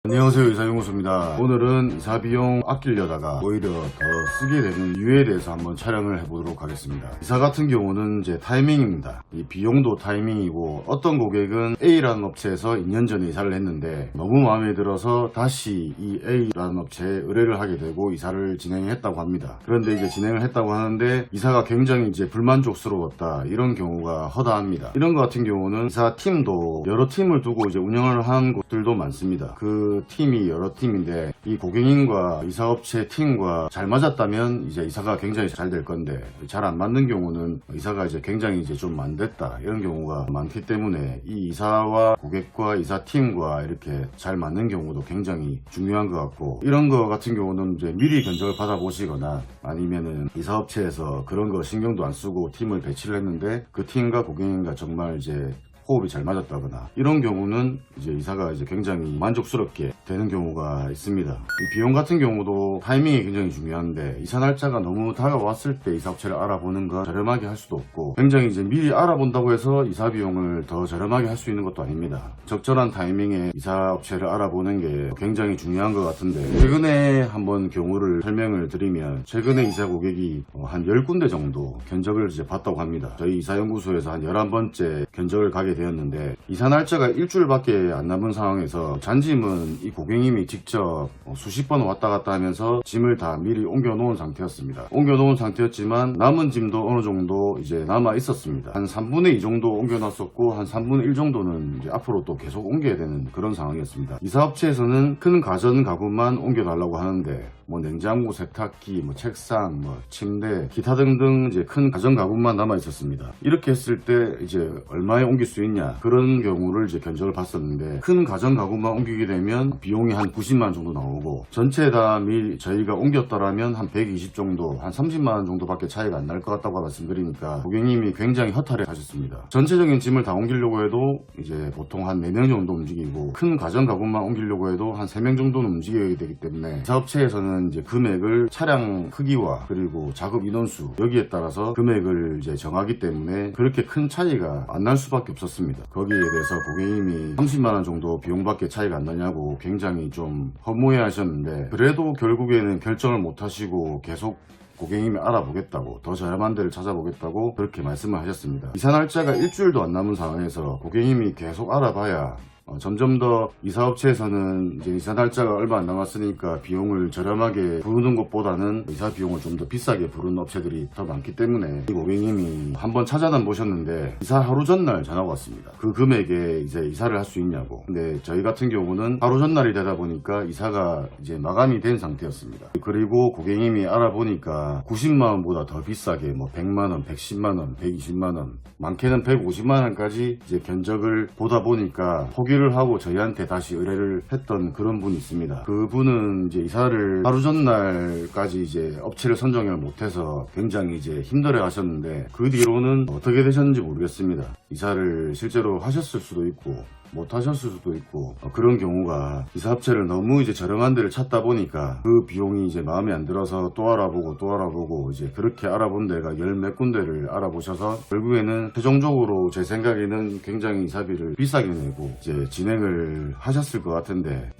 안녕하세요, 이사연구소입니다. 오늘은 이사 비용 아끼려다가 오히려 더 쓰게 되는 이유에 대해서 한번 촬영을 해보도록 하겠습니다. 이사 같은 경우는 이제 타이밍입니다. 이 비용도 타이밍이고, 어떤 고객은 A라는 업체에서 2년 전에 이사를 했는데 너무 마음에 들어서 다시 이 A라는 업체에 의뢰를 하게 되고 이사를 진행했다고 합니다. 그런데 이제 진행을 했다고 하는데 이사가 굉장히 이제 불만족스러웠다, 이런 경우가 허다합니다. 이런 것 같은 경우는 이사 팀도 여러 팀을 두고 이제 운영을 하는 곳들도 많습니다. 그 팀이 여러 팀인데 이 고객님과 이사업체 팀과 잘 맞았다면 이제 이사가 굉장히 잘 될 건데, 잘 안 맞는 경우는 이사가 이제 굉장히 이제 좀 안 됐다, 이런 경우가 많기 때문에 이 이사와 고객과 이사 팀과 이렇게 잘 맞는 경우도 굉장히 중요한 것 같고, 이런 거 같은 경우는 이제 미리 견적을 받아보시거나 아니면은 이사업체에서 그런 거 신경도 안 쓰고 팀을 배치를 했는데 그 팀과 고객님과 정말 이제 호흡이 잘 맞았다거나, 이런 경우는 이제 이사가 이제 굉장히 만족스럽게 되는 경우가 있습니다. 이 비용 같은 경우도 타이밍이 굉장히 중요한데, 이사 날짜가 너무 다가왔을 때 이사업체를 알아보는 건 저렴하게 할 수도 없고, 굉장히 이제 미리 알아본다고 해서 이사 비용을 더 저렴하게 할 수 있는 것도 아닙니다. 적절한 타이밍에 이사업체를 알아보는 게 굉장히 중요한 것 같은데, 최근에 한번 경우를 설명을 드리면, 최근에 이사 고객이 한 10군데 정도 견적을 이제 봤다고 합니다. 저희 이사연구소에서 한 11번째 견적을 가게 되었는데, 이사 날짜가 일주일밖에 안 남은 상황에서 잔짐은 이 고객님이 직접 수십 번 왔다 갔다 하면서 짐을 다 미리 옮겨 놓은 상태였습니다. 옮겨 놓은 상태였지만 남은 짐도 어느 정도 이제 남아 있었습니다. 한 3분의 2 정도 옮겨 놨었고, 한 3분의 1 정도는 이제 앞으로 또 계속 옮겨야 되는 그런 상황이었습니다. 이사업체에서는 큰 가전 가구만 옮겨 달라고 하는데, 뭐 냉장고, 세탁기, 뭐 책상, 뭐 침대, 기타 등등 이제 큰 가전 가구만 남아 있었습니다. 이렇게 했을 때 이제 얼마에 옮길 수 있냐, 그런 경우를 이제 견적을 봤었는데, 큰 가전 가구만 옮기게 되면 비용이 한 90만 정도 나오고, 전체 다 저희가 옮겼더라면 한 120 정도, 한 30만 정도밖에 차이가 안 날 것 같다고 말씀드리니까 고객님이 굉장히 허탈해 하셨습니다. 전체적인 짐을 다 옮기려고 해도 이제 보통 한 4명 정도 움직이고, 큰 가전 가구만 옮기려고 해도 한 3명 정도는 움직여야 되기 때문에 사업체에서는 이제 금액을 차량 크기와 그리고 작업 인원수, 여기에 따라서 금액을 이제 정하기 때문에 그렇게 큰 차이가 안 날 수밖에 없었습니다. 거기에 대해서 고객님이 30만원 정도 비용밖에 차이가 안 나냐고 굉장히 좀 허무해 하셨는데, 그래도 결국에는 결정을 못 하시고 계속 고객님이 알아보겠다고, 더 저렴한 데를 찾아보겠다고 그렇게 말씀을 하셨습니다. 이사 날짜가 일주일도 안 남은 상황에서 고객님이 계속 알아봐야 점점 더 이사업체에서는 이제 이사 날짜가 얼마 안 남았으니까 비용을 저렴하게 부르는 것보다는 이사 비용을 좀 더 비싸게 부르는 업체들이 더 많기 때문에, 이 고객님이 한번 찾아는 보셨는데 이사 하루 전날 전화가 왔습니다. 그 금액에 이제 이사를 할 수 있냐고. 근데 저희 같은 경우는 하루 전날이 되다 보니까 이사가 이제 마감이 된 상태였습니다. 그리고 고객님이 알아보니까 90만원보다 더 비싸게 뭐 100만원, 110만원, 120만원, 많게는 150만원까지 이제 견적을 보다 보니까 포기를 하고 저희한테 다시 의뢰를 했던 그런 분이 있습니다. 그분은 이제 이사를 하루 전날까지 이제 업체를 선정을 못해서 굉장히 이제 힘들어 하셨는데, 그 뒤로는 어떻게 되셨는지 모르겠습니다. 이사를 실제로 하셨을 수도 있고 못 하셨을 수도 있고, 그런 경우가 이사업체를 너무 이제 저렴한 데를 찾다 보니까 그 비용이 이제 마음에 안 들어서 또 알아보고 이제 그렇게 알아본 데가 열 몇 군데를 알아보셔서 결국에는 최종적으로 제 생각에는 굉장히 이사비를 비싸게 내고 이제 진행을 하셨을 것 같은데,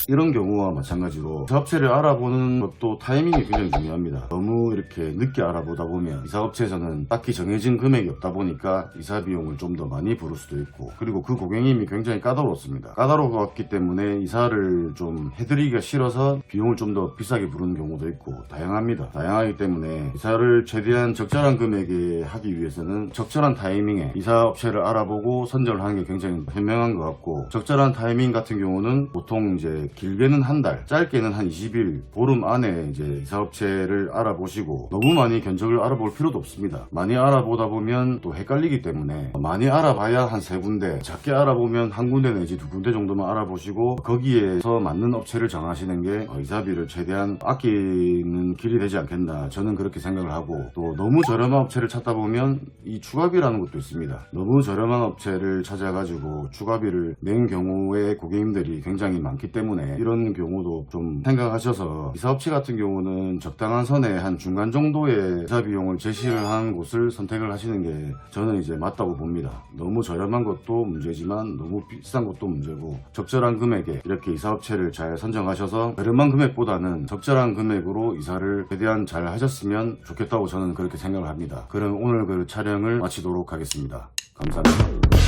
이런 경우와 마찬가지로 이사업체를 알아보는 것도 타이밍이 굉장히 중요합니다. 너무 이렇게 늦게 알아보다 보면 이사업체에서는 딱히 정해진 금액이 없다 보니까 이사 비용을 좀 더 많이 부를 수도 있고, 그리고 그 고객님이 굉장히 까다로웠습니다. 까다로웠기 때문에 이사를 좀 해드리기가 싫어서 비용을 좀 더 비싸게 부르는 경우도 있고, 다양합니다. 다양하기 때문에 이사를 최대한 적절한 금액에 하기 위해서는 적절한 타이밍에 이사업체를 알아보고 선정을 하는 게 굉장히 현명한 것 같고, 적절한 타이밍 같은 경우는 보통 이제 길게는 한 달, 짧게는 한 20일, 보름 안에 이제 이사업체를 알아보시고, 너무 많이 견적을 알아볼 필요도 없습니다. 많이 알아보다 보면 또 헷갈리기 때문에 많이 알아봐야 한 3군데, 작게 알아보면 한 군데 내지 2군데 정도만 알아보시고 거기에서 맞는 업체를 정하시는 게 이사비를 최대한 아끼는 길이 되지 않겠나, 저는 그렇게 생각을 하고, 또 너무 저렴한 업체를 찾다 보면 이 추가비라는 것도 있습니다. 너무 저렴한 업체를 찾아가지고 추가비를 낸 경우에 고객님들이 굉장히 많기 때문에 때문에 이런 경우도 좀 생각하셔서 이사업체 같은 경우는 적당한 선에 한 중간 정도의 이사 비용을 제시를 한 곳을 선택을 하시는 게 저는 이제 맞다고 봅니다. 너무 저렴한 것도 문제지만 너무 비싼 것도 문제고 적절한 금액에 이렇게 이사업체를 잘 선정하셔서 저렴한 금액보다는 적절한 금액으로 이사를 최대한 잘 하셨으면 좋겠다고 저는 그렇게 생각을 합니다. 그럼 오늘 그 촬영을 마치도록 하겠습니다. 감사합니다.